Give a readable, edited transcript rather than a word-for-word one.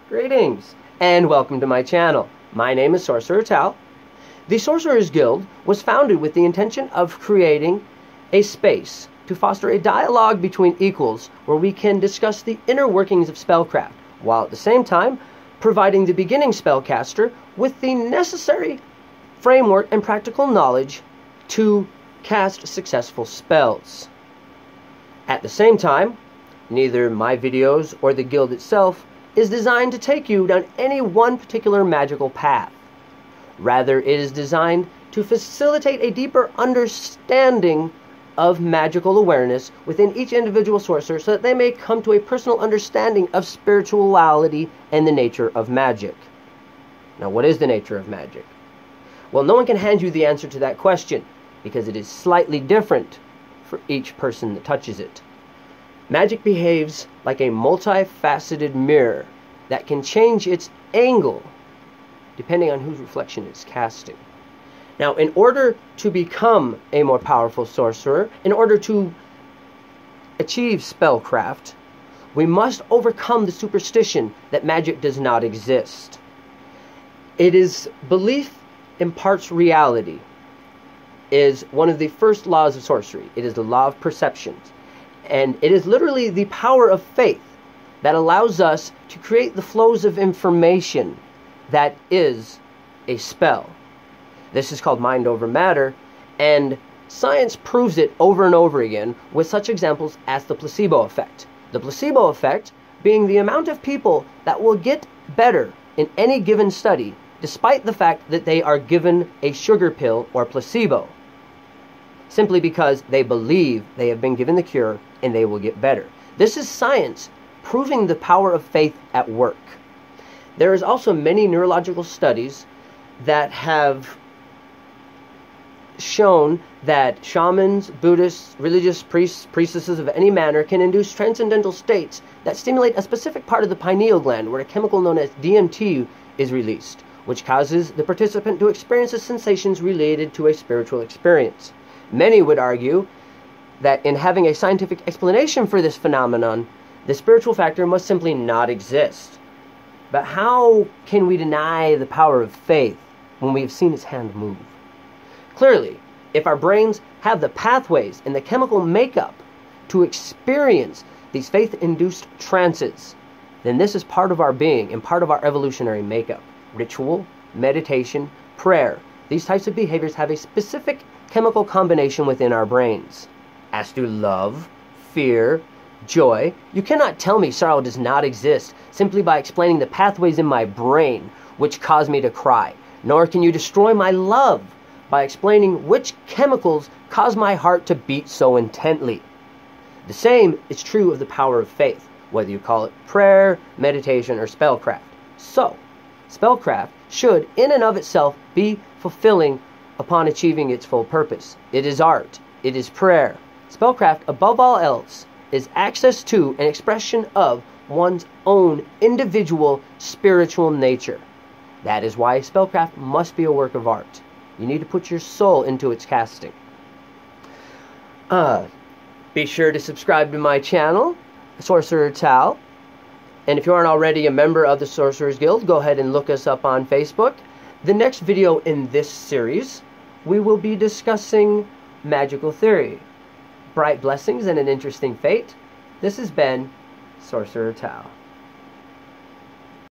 Greetings, and welcome to my channel. My name is Sorcerer Tal. The Sorcerer's Guild was founded with the intention of creating a space to foster a dialogue between equals where we can discuss the inner workings of spellcraft, while at the same time providing the beginning spellcaster with the necessary framework and practical knowledge to cast successful spells. At the same time, neither my videos or the guild itself is designed to take you down any one particular magical path. Rather, it is designed to facilitate a deeper understanding of magical awareness within each individual sorcerer so that they may come to a personal understanding of spirituality and the nature of magic. Now, what is the nature of magic? Well, no one can hand you the answer to that question because it is slightly different for each person that touches it. Magic behaves like a multifaceted mirror that can change its angle depending on whose reflection it's casting. Now, in order to become a more powerful sorcerer, in order to achieve spellcraft, we must overcome the superstition that magic does not exist. It is belief imparts reality, is one of the first laws of sorcery. It is the law of perceptions. And it is literally the power of faith that allows us to create the flows of information that is a spell. This is called mind over matter, and science proves it over and over again with such examples as the placebo effect. The placebo effect being the amount of people that will get better in any given study despite the fact that they are given a sugar pill or placebo, simply because they believe they have been given the cure and they will get better. This is science proving the power of faith at work. There is also many neurological studies that have shown that shamans, Buddhists, religious priests, priestesses of any manner can induce transcendental states that stimulate a specific part of the pineal gland where a chemical known as DMT is released, which causes the participant to experience the sensations related to a spiritual experience. Many would argue that in having a scientific explanation for this phenomenon, the spiritual factor must simply not exist. But how can we deny the power of faith when we have seen its hand move? Clearly, if our brains have the pathways and the chemical makeup to experience these faith-induced trances, then this is part of our being and part of our evolutionary makeup. Ritual, meditation, prayer, these types of behaviors have a specific chemical combination within our brains. As do love, fear, joy. You cannot tell me sorrow does not exist simply by explaining the pathways in my brain which cause me to cry. Nor can you destroy my love by explaining which chemicals cause my heart to beat so intently. The same is true of the power of faith, whether you call it prayer, meditation, or spellcraft. So, spellcraft should in and of itself be fulfilling upon achieving its full purpose. It is art. It is prayer. Spellcraft, above all else, is access to and expression of one's own individual spiritual nature. That is why spellcraft must be a work of art. You need to put your soul into its casting. Be sure to subscribe to my channel, Sorcerer Tal. And if you aren't already a member of the Sorcerer's Guild, go ahead and look us up on Facebook. The next video in this series, we will be discussing magical theory, bright blessings and an interesting fate. This has been Sorcerer Tal.